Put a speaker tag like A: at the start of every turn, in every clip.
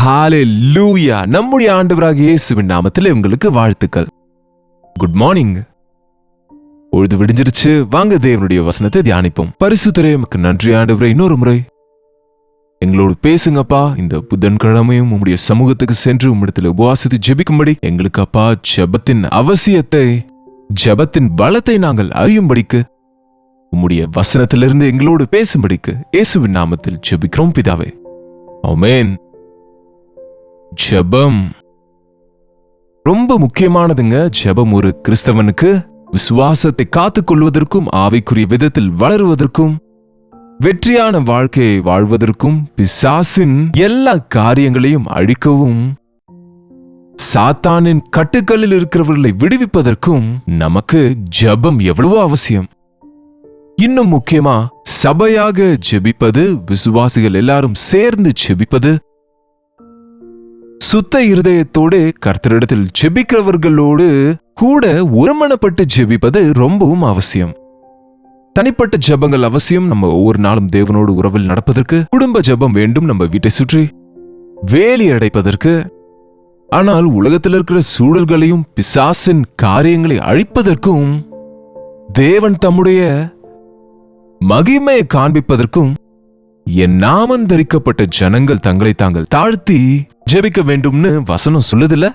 A: ஹalleluya. நம்முடைய ஆண்டவராகிய இயேசுவின் நாமத்தில் உங்களுக்கு வாழ்த்துக்கள். Good morning. பொழுது விடிஞ்சிருச்சு. வாங்க தேவனுடைய வசனத்தை தியானிப்போம். பரிசுத்தரே, உமக்கு நன்றி ஆண்டவரே. இன்னொரு முறை எங்களோடு பேசுங்கப்பா. இந்த புதன்கிழமையும் உம்முடைய சமூகத்துக்கு சென்று உம்மிடத்தில் உபவாசித்து ஜெபிக்கும்படி எங்களுக்கு அப்பா ஜெபத்தின் அவசியத்தை, ஜெபத்தின் பலத்தை நாங்கள் அறியும்படிக்கு உம்முடைய வசனத்திலிருந்து எங்களோடு பேசும்படிக்கு இயேசுவின் நாமத்தில் ஜெபிக்கிறோம் பிதாவே, ஆமென். ஜெபம் ரொம்ப முக்கியமானதுங்க. ஜெபம் ஒரு கிறிஸ்தவனுக்கு விசுவாசத்தை காத்துக்கொள்வதற்கும், ஆவிக்குரிய விதத்தில் வளருவதற்கும், வெற்றியான வாழ்க்கையை வாழ்வதற்கும், பிசாசின் எல்லா காரியங்களையும் அழிக்கவும், சாத்தானின் கட்டுக்களில் இருக்கிறவர்களை விடுவிப்பதற்கும் நமக்கு ஜெபம் எவ்வளவோ அவசியம். இன்னும் முக்கியமா சபையாக ஜெபிப்பது, விசுவாசிகள் எல்லாரும் சேர்ந்து ஜெபிப்பது, சுத்த இருதயத்தோடு கர்த்தரிடத்தில் ஜெபிக்கிறவர்களோடு கூட ஒருமனப்பட்டு ஜெபிப்பது ரொம்பவும் அவசியம். தனிப்பட்ட ஜெபங்கள் அவசியம். நம்ம ஒவ்வொரு நாளும் தேவனோடு உறவில் நடப்பதற்கு குடும்ப ஜெபம் வேண்டும், நம்ம வீட்டை சுற்றி வேலி அடைப்பதற்கு. ஆனால் உலகத்தில் இருக்கிற சூழல்களையும் பிசாசின் காரியங்களை அழிப்பதற்கும், தேவன் தம்முடைய மகிமையை காண்பிப்பதற்கும், என் நாமம் தரிக்கப்பட்ட ஜனங்கள் தங்களை தாங்கள் தாழ்த்தி ஜெபிக்க வேண்டும்னு வசனம் சொல்லுதில்ல?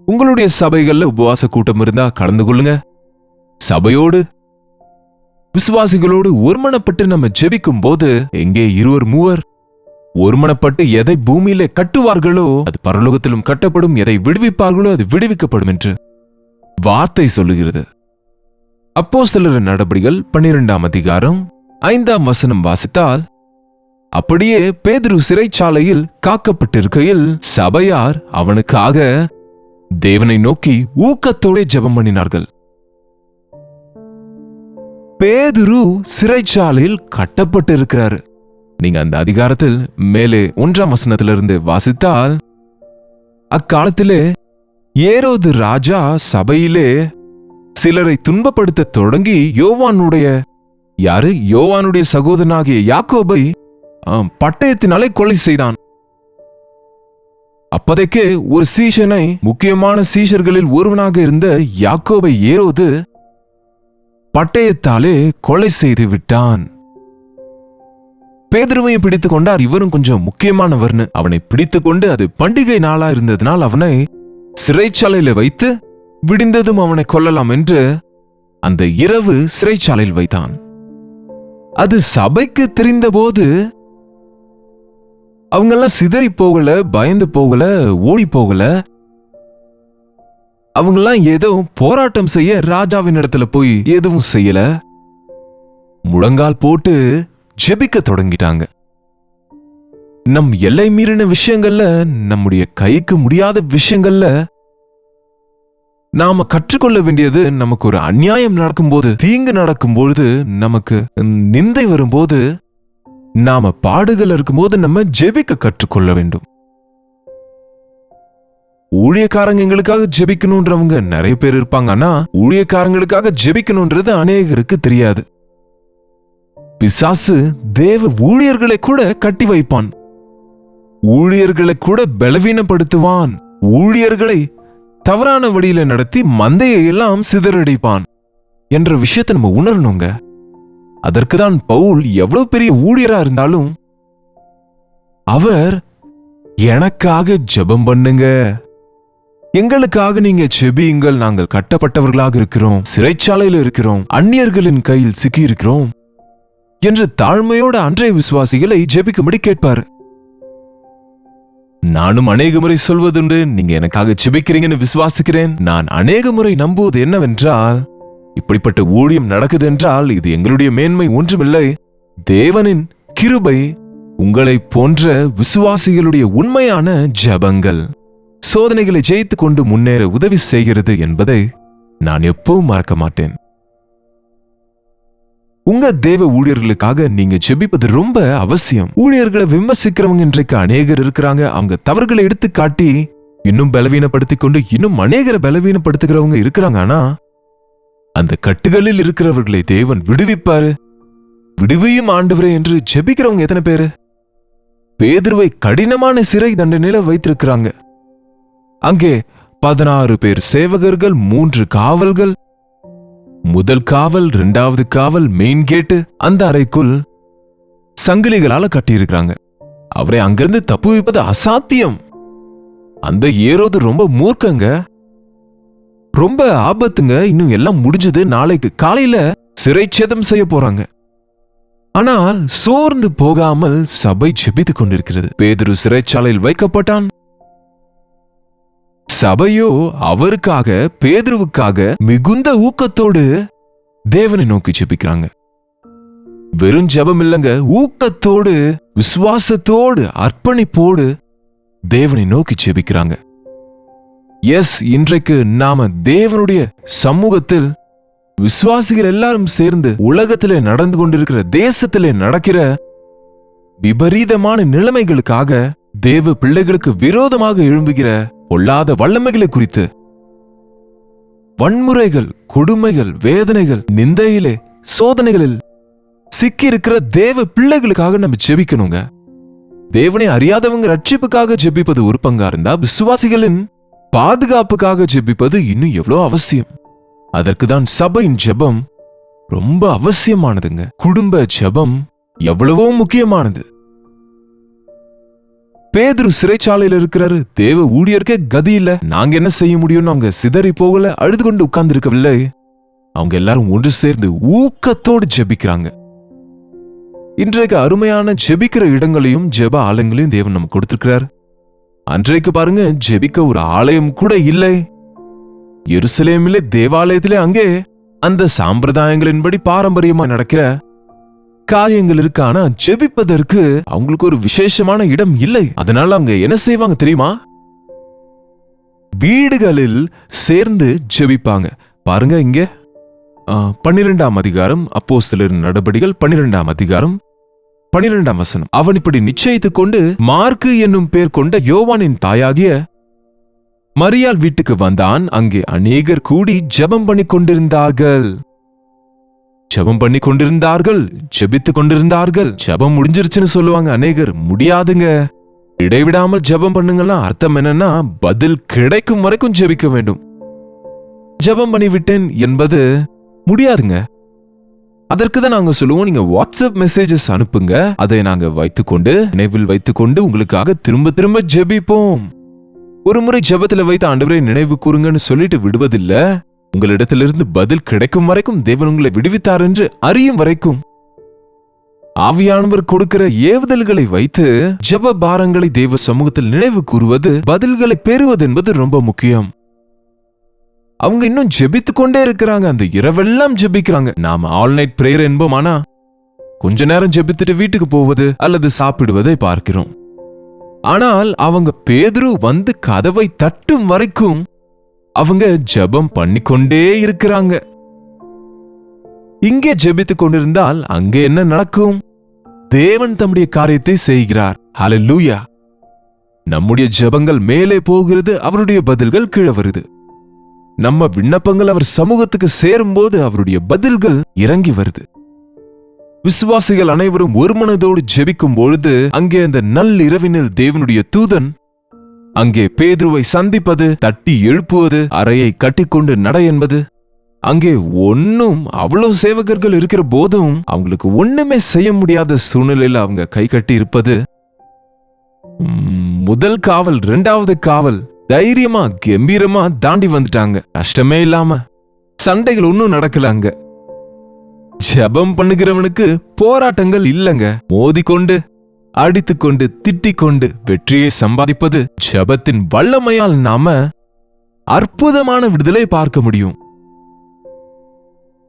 A: உங்களுடைய சபைகள்ல உபவாச கூட்டம் இருந்தா கலந்து கொள்ளுங்க. சபையோடு விசுவாசிகளோடு ஒருமனப்பட்டு நம்ம ஜெபிக்கும் போது, எங்கே இருவர் மூவர் ஒருமனப்பட்டு எதை பூமியிலே கட்டுவார்களோ அது பரலோகத்திலும் கட்டப்படும், எதை விடுவிப்பார்களோ அது விடுவிக்கப்படும் என்று வார்த்தை சொல்லுகிறது. அப்போஸ்தலர் நடபடிகள் 12ஆம் அதிகாரம் 5ஆம் வசனம் வாசித்தால், அப்படியே பேதுரு சிறைச்சாலையில் காக்கப்பட்டிருக்கையில் சபையார் அவனுக்காக தேவனை நோக்கி ஊக்கத்தோட ஜெபம் பண்ணினார்கள். பேதுரு சிறைச்சாலையில் கட்டப்பட்டிருக்கிறாரு. நீங்க அந்த அதிகாரத்தில் மேலே 1ஆம் வசனத்திலிருந்து வாசித்தால், அக்காலத்திலே ஏரோது ராஜா சபையிலே சிலரை துன்பப்படுத்த தொடங்கி யோவானுடைய சகோதரனாகிய யாக்கோபை பட்டயத்தினாலே கொலை செய்தான். அப்பதைக்கே ஒரு சீஷனை, முக்கியமான சீஷர்களில் ஒருவனாக இருந்த யாக்கோபை ஏரோது பட்டயத்தாலே கொலை செய்து விட்டான். பேதுருவையும் பிடித்துக் கொண்டார். இவரும் கொஞ்சம் முக்கியமானவர்னு அவனை பிடித்துக் கொண்டு, அது பண்டிகை நாளா இருந்ததுனால் அவனை சிறைச்சாலையில வைத்து விடிந்ததும் அவனை கொல்லலாம் என்று அந்த இரவு சிறைச்சாலையில் வைத்தான். அது சபைக்கு தெரிந்தபோது அவங்கெல்லாம் சிதறி போகல, பயந்து போகல, ஓடி போகல. அவங்கெல்லாம் ஏதோ போராட்டம் செய்ய ராஜாவின் இடத்துல போய் எதுவும் செய்யல. முழங்கால் போட்டு ஜெபிக்க தொடங்கிட்டாங்க. நம் எல்லை மீறின விஷயங்கள்ல, நம்முடைய கைக்கு முடியாத விஷயங்கள்ல நாம கற்றுக்கொள்ள வேண்டியது, நமக்கு ஒரு அநியாயம் நடக்கும்போது, தீங்கு நடக்கும்பொழுது, நமக்கு நிந்தை வரும்போது, நாம பாடுகள் இருக்கும்போது நம்ம ஜெபிக்க கற்றுக்கொள்ள வேண்டும். ஊழியக்காரங்க எங்களுக்காக ஜெபிக்கணும்ன்றவங்க நிறைய பேர் இருப்பாங்க. ஆனா ஊழியக்காரங்களுக்காக ஜெபிக்கணும்ன்றது அநேகருக்கு தெரியாது. பிசாசு தேவ ஊழியர்களை கூட கட்டி வைப்பான், ஊழியர்களை கூட பலவீனப்படுத்துவான், ஊழியர்களை தவறான வழியில நடத்தி மந்தையை எல்லாம் சிதறடிப்பான் என்ற விஷயத்தை நம்ம உணரணுங்க. அதற்குதான் பவுல் எவ்வளவு பெரிய ஊழியரா இருந்தாலும் அவர், எனக்காக ஜெபம் பண்ணுங்க, எங்களுக்காக நீங்க ஜெபியுங்கள், நாங்கள் கட்டப்பட்டவர்களாக இருக்கிறோம், சிறைச்சாலையில் இருக்கிறோம், அந்நியர்களின் கையில் சிக்கி இருக்கிறோம் என்று தாழ்மையோட அன்றைய விசுவாசிகளை ஜெபிக்கும்படி கேட்பார். நானும் அநேக முறை சொல்வதுண்டு, நீங்க எனக்காக ஜெபிக்கிறீங்கன்னு விசுவாசிக்கிறேன். நான் அநேக முறை நம்புவது என்னவென்றால், இப்படிப்பட்ட ஊழியம் நடக்குது என்றால் இது எங்களுடைய மேன்மை ஒன்றுமில்லை, தேவனின் கிருபை, உங்களை போன்ற விசுவாசிகளுடைய உண்மையான ஜெபங்கள் சோதனைகளை ஜெயித்துக் கொண்டு முன்னேற உதவி செய்கிறது என்பதை நான் எப்பவும் மறக்க மாட்டேன். உங்க தேவ ஊழியர்களுக்காக நீங்க ஜெபிப்பது ரொம்ப அவசியம். ஊழியர்களை விமர்சிக்கிறவங்க இன்றைக்கு அநேகர் இருக்கிறாங்க. அவங்க தவறுகளை எடுத்து காட்டி இன்னும் பலவீனப்படுத்திக் கொண்டு இன்னும் அநேகரை பலவீனப்படுத்துகிறவங்க இருக்கிறாங்க. ஆனா அந்த கட்டுகளில் இருக்கிறவர்களை தேவன் விடுவிப்பாரு. விடுவியும் ஆண்டவரே என்று ஜெபிக்கிறவங்க எத்தனை பேரு? பேதுருவை கடினமான சிறை தண்டனையில வைத்திருக்கிறாங்க. அங்கே 16 பேர் சேவகர்கள், 3 காவல்கள், முதல் காவல், 2வது காவல், மெயின் கேட்டு, அந்த அறைக்குள் சங்கிலிகளால கட்டியிருக்கிறாங்க. அவரை அங்கிருந்து தப்பு வைப்பது அசாத்தியம். அந்த ஏரோது ரொம்ப மூர்க்கங்க, ரொம்ப ஆபத்துங்க. இன்னும் எல்லாம் முடிஞ்சது, நாளைக்கு காலையில சிறைச்சேதம் செய்ய போறாங்க. ஆனால் சோர்ந்து போகாமல் சபை ஜெபித்துக் கொண்டிருக்கிறது. பேதுரு சிறைச்சாலையில் வைக்கப்பட்டான். சபையோ அவருக்காக, பேதுருவுக்காக மிகுந்த ஊக்கத்தோடு தேவனை நோக்கி ஜெபிக்கிறாங்க. வெறும் ஜெபம் இல்லங்க, ஊக்கத்தோடு, விசுவாசத்தோடு, அர்ப்பணிப்போடு தேவனை நோக்கி ஜெபிக்கிறாங்க. இன்றைக்கு நாம தேவனுடைய சமூகத்தில் விசுவாசிகள் எல்லாரும் சேர்ந்து உலகத்திலே நடந்து கொண்டிருக்கிற, தேசத்திலே நடக்கிற விபரீதமான நிலைமைகளுக்காக, தேவ பிள்ளைகளுக்கு விரோதமாக எழும்புகிற பொல்லாத வல்லமைகளை குறித்து, வன்முறைகள், கொடுமைகள், வேதனைகள், நிந்தையிலே, சோதனைகளில் சிக்கி இருக்கிற தேவ பிள்ளைகளுக்காக நம்ம ஜெபிக்கணுங்க. தேவனை அறியாதவங்க ரட்சிப்புக்காக ஜெபிப்பது ஒரு பங்கா இருந்தா, விசுவாசிகளின் பாதுகாப்புக்காக ஜெபிப்பது இன்னும் எவ்வளோ அவசியம். அதற்குதான் சபையின் ஜெபம் ரொம்ப அவசியமானதுங்க. குடும்ப ஜெபம் எவ்வளவோ முக்கியமானது. பேதுரு சிறைச்சாலையில் இருக்கிறாரு. தேவ ஊழியருக்கே கதி இல்ல. நாங்க என்ன செய்ய முடியும்னு அவங்க சிதறி போகல, அழுது கொண்டு உட்கார்ந்து இருக்கவில்லை. அவங்க எல்லாரும் ஒன்று சேர்ந்து ஊக்கத்தோடு ஜெபிக்கிறாங்க. இன்றைக்கு அருமையான ஜெபிக்கிற இடங்களையும் ஜெப ஆலயங்களையும் தேவன் நமக்கு கொடுத்திருக்கிறார். அன்றைக்கு பாருங்க, ஜெபிக்க ஒரு ஆலயம் கூட இல்லை. எருசலேமிலே தேவாலயத்திலே அங்கே அந்த சாம்பிரதாயங்களின்படி பாரம்பரியமா நடக்கிற காரியங்கள் இருக்கு. ஆனா ஜெபிப்பதற்கு அவங்களுக்கு ஒரு விசேஷமான இடம் இல்லை. அதனால அவங்க என்ன செய்வாங்க தெரியுமா? வீடுகளில் சேர்ந்து ஜெபிப்பாங்க. பாருங்க இங்க 12ஆம் அதிகாரம், அப்போஸ்தலரின் நடபடிகள் 12ஆம் அதிகாரம் 12ஆம் வசனம். அவன் இப்படி நிச்சயித்துக் கொண்டு மார்க்கு என்னும் பேர் கொண்ட யோவானின் தாயாகிய மரியாள் வீட்டுக்கு வந்தான். அங்கே அநேகர் கூடி ஜெபம் பண்ணி கொண்டிருந்தார்கள். ஜெபித்துக் கொண்டிருந்தார்கள். ஜெபம் முடிஞ்சிருச்சுன்னு சொல்லுவாங்க அநேகர். முடியாதுங்க, இடைவிடாமல் ஜெபம் பண்ணுங்கன்னா அர்த்தம் என்னன்னா, பதில் கிடைக்கும் வரைக்கும் ஜெபிக்க வேண்டும். ஜெபம் பண்ணிவிட்டேன் என்பது முடியாதுங்க. அதற்கு தான் நாங்க சொல்லுவோம், நீங்க வாட்ஸ்அப் மெசேஜஸ் அனுப்புங்க, அதை நாங்க நினைவில் வைத்துக்கொண்டு உங்களுக்காக திரும்ப திரும்ப ஜெபிப்போம். ஒரு முறை ஜெபத்துல வைத்து ஆண்டவரை நினைவு கூறுங்கன்னு சொல்லிட்டு விடுவதில்ல. உங்களிடத்திலிருந்து பதில் கிடைக்கும் வரைக்கும், தேவன் உங்களை விடுவித்தார் என்று அறியும் வரைக்கும், ஆவியானவர் கொடுக்கிற ஏவுதல்களை வைத்து ஜெப பாரங்களை தேவ சமூகத்தில் நினைவு கூறுவது, பதில்களை பெறுவது என்பது ரொம்ப முக்கியம். அவங்க இன்னும் ஜெபித்துக் கொண்டே இருக்கிறாங்க. அந்த இரவெல்லாம் ஜெபிக்கிறாங்க. நாம ஆல் நைட் பிரேயர் என்போம். ஆனா கொஞ்ச நேரம் ஜெபித்துட்டு வீட்டுக்கு போவது அல்லது சாப்பிடுவதை பார்க்கிறோம். ஆனால் அவங்க பேதுரு வந்து கதவை தட்டும் வரைக்கும் அவங்க ஜெபம் பண்ணிக்கொண்டே இருக்கிறாங்க. இங்கே ஜெபித்துக் கொண்டிருந்தால் அங்கே என்ன நடக்கும்? தேவன் தம்முடைய காரியத்தை செய்கிறார். ஹல்லேலூயா! நம்முடைய ஜெபங்கள் மேலே போகிறது, அவருடைய பதில்கள் கீழே வருது. நம்ம விண்ணப்பங்கள் அவர் சமூகத்துக்கு சேரும்போது அவருடைய பதில்கள் இறங்கி வருது. விசுவாசிகள் அனைவரும் ஒரு மனதோடு ஜெபிக்கும் பொழுது அங்கே அந்த நள்ளிரவினில் தேவனுடைய தூதன் அங்கே பேதுருவை சந்திப்பது, தட்டி எழுப்புவது, அறையை கட்டிக்கொண்டு நட என்பது. அங்கே அவ்வளவு சேவகர்கள் இருக்கிற போதும் அவங்களுக்கு ஒண்ணுமே செய்ய முடியாத சூழ்நிலையில் அவங்க கை கட்டி இருப்பது. முதல் காவல், 2வது காவல் தைரியமா கம்பீரமா தாண்டி வந்துட்டாங்க. கஷ்டமே இல்லாம. சண்டைகள் ஒன்னும் நடக்கல. அங்க ஜெபம் பண்ணுகிறவனுக்கு போராட்டங்கள் இல்லங்க. மோதிக்கொண்டு, அடித்துக்கொண்டு, திட்டிக்கொண்டு வெற்றியை சம்பாதிப்பது. ஜெபத்தின் வல்லமையால் நாம அற்புதமான விடுதலை பார்க்க முடியும்.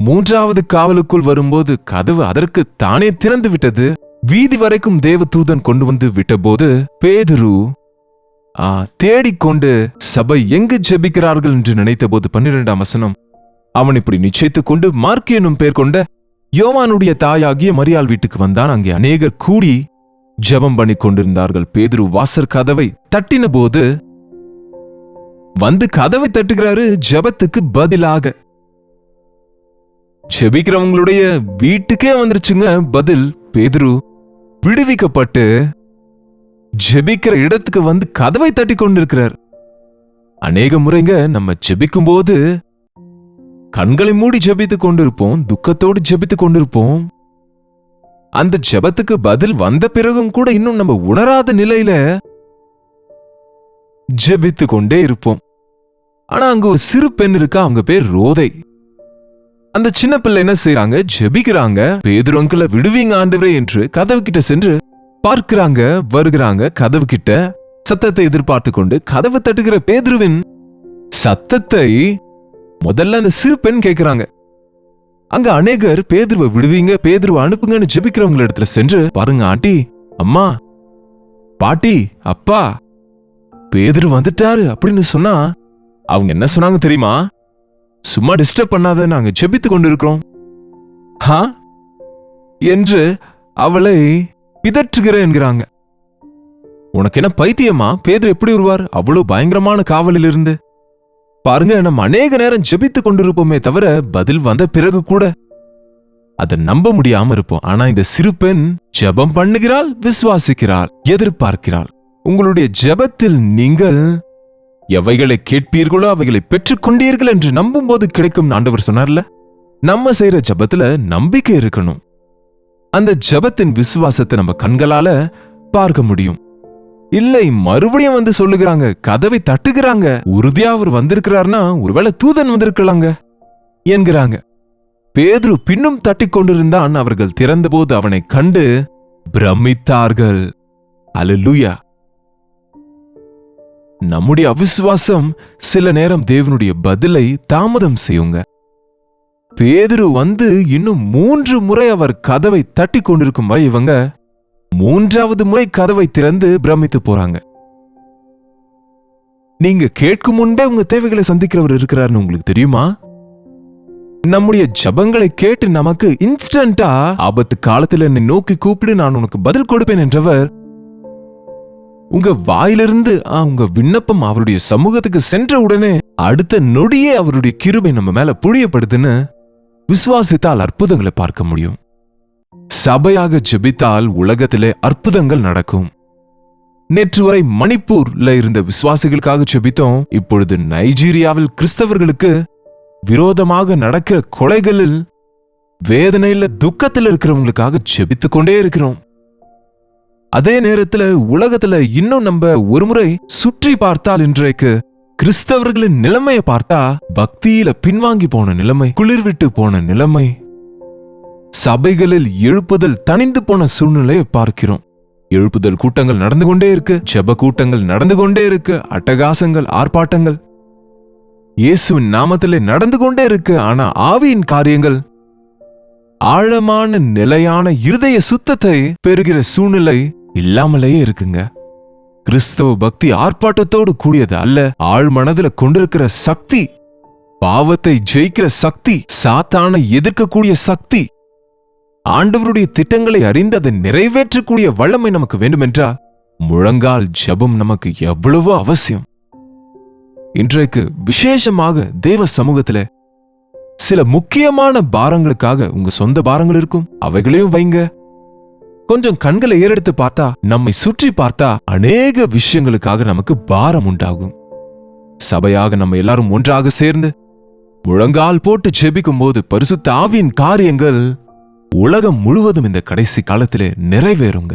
A: 3வது காவலுக்குள் வரும்போது கதவு அதற்கு தானே திறந்து விட்டது. வீதி வரைக்கும் தேவதூதன் கொண்டு வந்து விட்டபோது பேதுரு தேடிக்கொண்டு சபை எங்கு ஜெபிக்கிறார்கள் என்று நினைத்த போது 12ஆம் வசனம், அவன் இப்படி நிச்சயித்துக் கொண்டு மார்க்கு என்னும் பேர் கொண்ட யோவானுடைய தாயாகிய மரியாள் வீட்டுக்கு வந்தான். அங்கே அநேகர் கூடி ஜெபம் பண்ணி கொண்டிருந்தார்கள். பேதுரு வாசற் கதவை தட்டின போது வந்து கதவை தட்டுகிறாரு. ஜெபத்துக்கு பதிலாக ஜெபிக்கிறவங்களுடைய வீட்டுக்கே வந்துருச்சுங்க பதில். பேதுரு விடுவிக்கப்பட்டு ஜெபிக்கிற இடத்துக்கு வந்து கதவை தட்டி கொண்டிருக்கிறார். அநேக முறைங்க நம்ம ஜெபிக்கும் போது கண்களை மூடி ஜெபித்துக் கொண்டிருப்போம், துக்கத்தோடு ஜெபித்துக் கொண்டிருப்போம். அந்த ஜெபத்துக்கு பதில் வந்த பிறகும் கூட இன்னும் நம்ம உணராத நிலையில ஜெபித்துக் கொண்டே இருப்போம். ஆனா அங்க ஒரு சிறு பெண் இருக்கா, அவங்க பேர் ரோதை. அந்த சின்ன பிள்ளை என்ன செய்யறாங்க? ஜெபிக்கிறாங்க. பேதுரு அங்கிளை விடுவீங்க ஆண்டவரே என்று கதவு கிட்ட சென்று பார்க்கிறாங்க. வருகிறாங்க கதவு கிட்ட, சத்தத்தை எதிர்பார்த்து கொண்டு கதவு தட்டுகிற பேதுருவின் சத்தத்தை முதல்ல அந்த சிறு பெண் கேட்கிறாங்க. அங்க அநேகர் பேதுருவை விடுவீங்க, பேதுருவை அனுப்புங்கன்னு ஜெபிக்கிறவங்க இடத்துல சென்று, பாருங்க ஆண்டி, அம்மா, பாட்டி, அப்பா, பேதுரு வந்துட்டாரு அப்படின்னு சொன்னா அவங்க என்ன சொன்னாங்க தெரியுமா? சும்மா டிஸ்டர்ப் பண்ணாத, நாங்க ஜெபித்து கொண்டிருக்கிறோம் என்று அவளை பிதற்றுகிற என்கிறாங்க. உனக்கு என்ன பைத்தியமா? பேதுரு எப்படி வருவார் அவ்வளவு பயங்கரமான காவலில் இருந்து? பாருங்க, நம்ம அநேக நேரம் ஜெபித்துக் கொண்டிருப்போமே தவிர பதில் வந்த பிறகு கூட அதை நம்ப முடியாம இருப்போம். ஆனா இந்த சிறு பெண் ஜெபம் பண்ணுகிறாள், விசுவாசிக்கிறாள், எதிர்பார்க்கிறாள். உங்களுடைய ஜெபத்தில் நீங்கள் எவைகளை கேட்பீர்களோ அவைகளை பெற்றுக் கொண்டீர்கள் என்று நம்பும் போது கிடைக்கும் ஆண்டவர் சொன்னார்ல. நம்ம செய்யற ஜெபத்துல நம்பிக்கை இருக்கணும். அந்த ஜெபத்தின் விசுவாசத்தை நம்ம கண்களால பார்க்க முடியும். இல்லை, மறுபடியும் வந்து சொல்லுகிறாங்க, கதவை தட்டுகிறாங்க. உறுதியா அவர் வந்திருக்கிறார்னா ஒருவேளை தூதன் வந்திருக்கலாங்க என்கிறாங்க. பேதுரு பின்னும் தட்டி கொண்டிருந்தான். அவர்கள் திறந்தபோது அவனை கண்டு பிரமித்தார்கள். அல்லேலூயா. நம்முடைய அவிசுவாசம் சில நேரம் தேவனுடைய பதிலை தாமதம் செய்யுங்க. பேதுரு வந்து இன்னும் 3 முறை அவர் கதவை தட்டி கொண்டிருக்கும் வரை இவங்க 3வது முறை கதவை திறந்து பிரமித்து போறாங்க. நீங்க கேட்கும் முன்பே உங்க தேவைகளை சந்திக்கிறவர் இருக்கிறார்னு உங்களுக்கு தெரியுமா? நம்முடைய ஜபங்களை கேட்டு நமக்கு இன்ஸ்டன்டா ஆபத்து காலத்தில் என்னை நோக்கி கூப்பிடு, நான் உனக்கு பதில் கொடுப்பேன் என்றவர் உங்க வாயிலிருந்து உங்க விண்ணப்பம் அவருடைய சமூகத்துக்கு சென்ற உடனே அடுத்த நொடியே அவருடைய கிருபை நம்ம மேல புழியப்படுதுன்னு விசுவாசித்தால் அற்புதங்களை பார்க்க முடியும். சபையாக ஜெபித்தால் உலகத்திலே அற்புதங்கள் நடக்கும். நேற்று வரை மணிப்பூர்ல இருந்த விசுவாசிகளுக்காக ஜெபித்தோம். இப்பொழுது நைஜீரியாவில் கிறிஸ்தவர்களுக்கு விரோதமாக நடக்கிற கொலைகளில் வேதனையில துக்கத்தில் இருக்கிறவங்களுக்காக ஜெபித்துக் கொண்டே இருக்கிறோம். அதே நேரத்துல உலகத்துல இன்னும் நம்ம ஒருமுறை சுற்றி பார்த்தால் இன்றைக்கு கிறிஸ்தவர்களின் நிலைமையை பார்த்தா பக்தியில பின்வாங்கி போன நிலைமை, குளிர்விட்டு போன நிலைமை, சபைகளில் எழுப்புதல் தணிந்து போன சூழ்நிலையை பார்க்கிறோம். எழுப்புதல் கூட்டங்கள் நடந்து கொண்டே இருக்கு, ஜெப கூட்டங்கள் நடந்து கொண்டே இருக்கு, அட்டகாசங்கள், ஆர்ப்பாட்டங்கள் இயேசுவின் நாமத்திலே நடந்து கொண்டே இருக்கு. ஆனா ஆவியின் காரியங்கள், ஆழமான நிலையான இருதய சுத்தத்தை பெறுகிற சூழ்நிலை இல்லாமலேயே இருக்குங்க. கிறிஸ்தவ பக்தி ஆர்ப்பாட்டத்தோடு கூடியது அல்ல. ஆழ் மனதில கொண்டிருக்கிற சக்தி, பாவத்தை ஜெயிக்கிற சக்தி, சாத்தானை எதிர்க்கக்கூடிய சக்தி, ஆண்டவருடைய திட்டங்களை அறிந்து அதை நிறைவேற்றக்கூடிய வல்லமை நமக்கு வேண்டுமென்றா முழங்கால் ஜெபம் நமக்கு எவ்வளவோ அவசியம். இன்றைக்கு விசேஷமாக தேவ சமூகத்துல சில முக்கியமான பாரங்களுக்காக உங்க சொந்த பாரங்கள் இருக்கும், அவைகளையும் வைங்க. கொஞ்சம் கண்களை ஏறெடுத்து பார்த்தா, நம்மை சுற்றி பார்த்தா அநேக விஷயங்களுக்காக நமக்கு பாரம் உண்டாகும். சபையாக நம்ம எல்லாரும் ஒன்றாக சேர்ந்து முழங்கால் போட்டு ஜெபிக்கும் போது பரிசுத்த ஆவியின் காரியங்கள் உலகம் முழுவதும் இந்த கடைசி காலத்திலே நிறைவேறுங்க.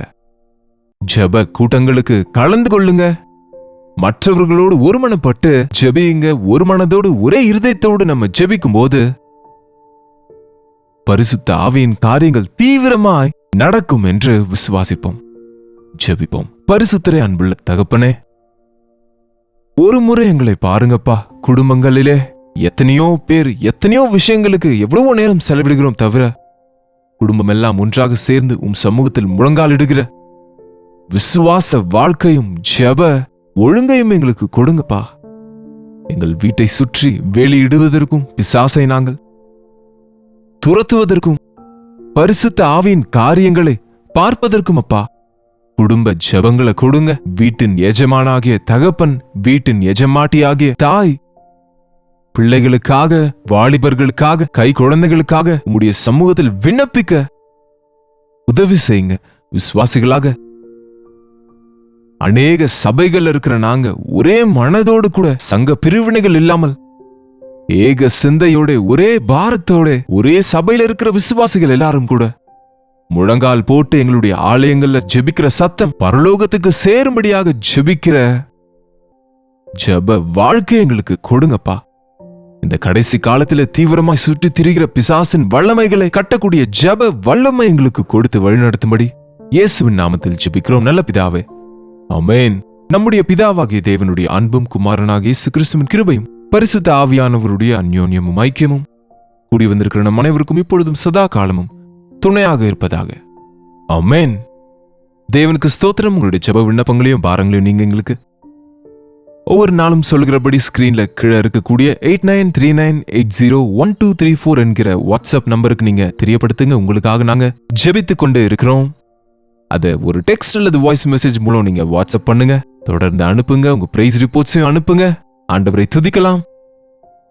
A: ஜெப கூட்டங்களுக்கு கலந்து கொள்ளுங்க. மற்றவர்களோடு ஒருமனப்பட்டு ஜெபியுங்க. ஒரு மனதோடு ஒரே இருதயத்தோடு நம்ம ஜெபிக்கும் போது பரிசுத்த ஆவியின் காரியங்கள் தீவிரமாய் நடக்கும் என்று விசுவாசிப்போம். ஜெபிப்போம். பரிசுத்தரே, அன்புள்ள தகப்பனே, ஒரு முறை எங்களை பாருங்கப்பா. குடும்பங்களிலே எத்தனையோ பேர் எத்தனையோ விஷயங்களுக்கு எவ்வளவோ நேரம் செலவிடுகிறோம் தவிர குடும்பம் எல்லாம் ஒன்றாக சேர்ந்து சமூகத்தில் முழங்காலிடுகிற விசுவாச வாழ்க்கையும் ஜெப ஒழுங்கையும் எங்களுக்கு கொடுங்கப்பா. எங்கள் வீட்டை சுற்றி வேலியிடுவதற்கும் பிசாசை நாங்கள் துரத்துவதற்கும் பரிசுத்த ஆவியின் காரியங்களை பார்ப்பதற்கும் அப்பா குடும்ப ஜெபங்களை கொடுங்க. வீட்டின் எஜமானாகிய தகப்பன், வீட்டின் எஜமாட்டியாகிய தாய், பிள்ளைகளுக்காக, வாலிபர்களுக்காக, கை குழந்தைகளுக்காக உம்முடைய சமூகத்தில் விண்ணப்பிக்க உதவி செய்யுங்க. விசுவாசிகளாக அநேக சபைகள் இருக்கிற நாங்க ஒரே மனதோடு கூட சங்க பிரிவினைகள் இல்லாமல் ஏக சிந்தையோட ஒரே பாரத்தோட ஒரே சபையில இருக்கிற விசுவாசிகள் எல்லாரும் கூட முழங்கால் போட்டு எங்களுடைய ஆலயங்கள்ல ஜெபிக்கிற சத்தம் பரலோகத்துக்கு சேரும்படியாக ஜெபிக்கிற ஜெப வாழ்க்கை எங்களுக்கு கொடுங்கப்பா. இந்த கடைசி காலத்துல தீவிரமாய் சுற்றி திரிகிற பிசாசின் வல்லமைகளை கட்டக்கூடிய ஜெப வல்லமை எங்களுக்கு கொடுத்து வழிநடத்தும்படி இயேசுவின் நாமத்தில் ஜெபிக்கிறோம் நல்ல பிதாவே, ஆமென். நம்முடைய பிதாவாகிய தேவனுடைய அன்பும் குமாரனாகிய இயேசு கிறிஸ்துவின் கிருபையும் பரிசுத்த ஆவியானவருடைய அந்யோன்யமும் ஐக்கியமும் கூடி வந்திருக்கிற நம் அனைவருக்கும் இப்பொழுதும் சதா காலமும் துணையாக இருப்பதாக, ஆமென். தேவனுக்கு ஸ்தோத்திரம். உங்களுடைய ஜெப விண்ணப்பங்களையும் பாரங்களையும் நீங்க எங்களுக்கு ஒவ்வொரு நாளும் சொல்கிறபடி ஸ்கிரீன்ல கீழே இருக்கக்கூடிய 8939801234 என்கிற வாட்ஸ்அப் நம்பருக்கு நீங்க தெரியப்படுத்துங்க. உங்களுக்காக நாங்க ஜெபித்து கொண்டு இருக்கிறோம். அதை ஒரு டெக்ஸ்ட் அல்லது வாய்ஸ் மெசேஜ் மூலம் நீங்க வாட்ஸ்அப் பண்ணுங்க. தொடர்ந்து அனுப்புங்க. உங்க பிரைஸ் ரிப்போர்ட்ஸையும் அனுப்புங்க. ஆண்டவரை துதிக்கலாம்.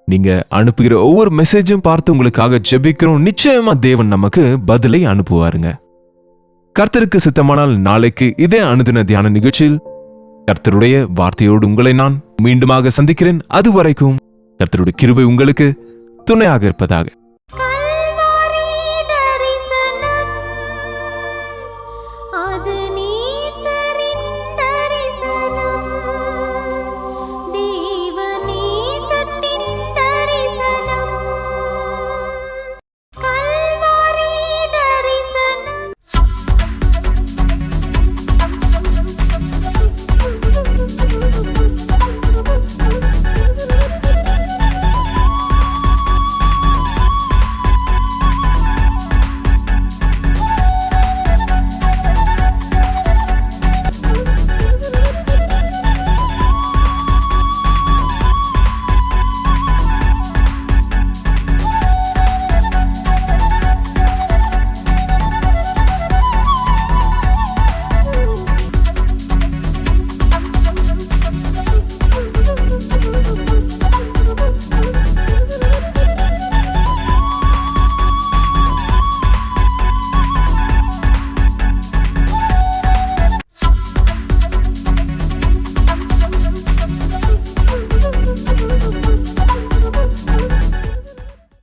A: நீங்க அனுப்புகிற ஒவ்வொரு மெசேஜும் பார்த்து உங்களுக்காக ஜெபிக்கிறோம். நிச்சயமா தேவன் நமக்கு பதிலை அனுப்புவாருங்க. கர்த்தருக்கு சித்தமானால் நாளைக்கு இதே அனுதின தியான நிகழ்ச்சியில் கர்த்தருடைய வார்த்தையோடு உங்களை நான் மீண்டுமாக சந்திக்கிறேன். அதுவரைக்கும் கர்த்தருடைய கிருபை உங்களுக்கு துணையாக இருப்பதாக.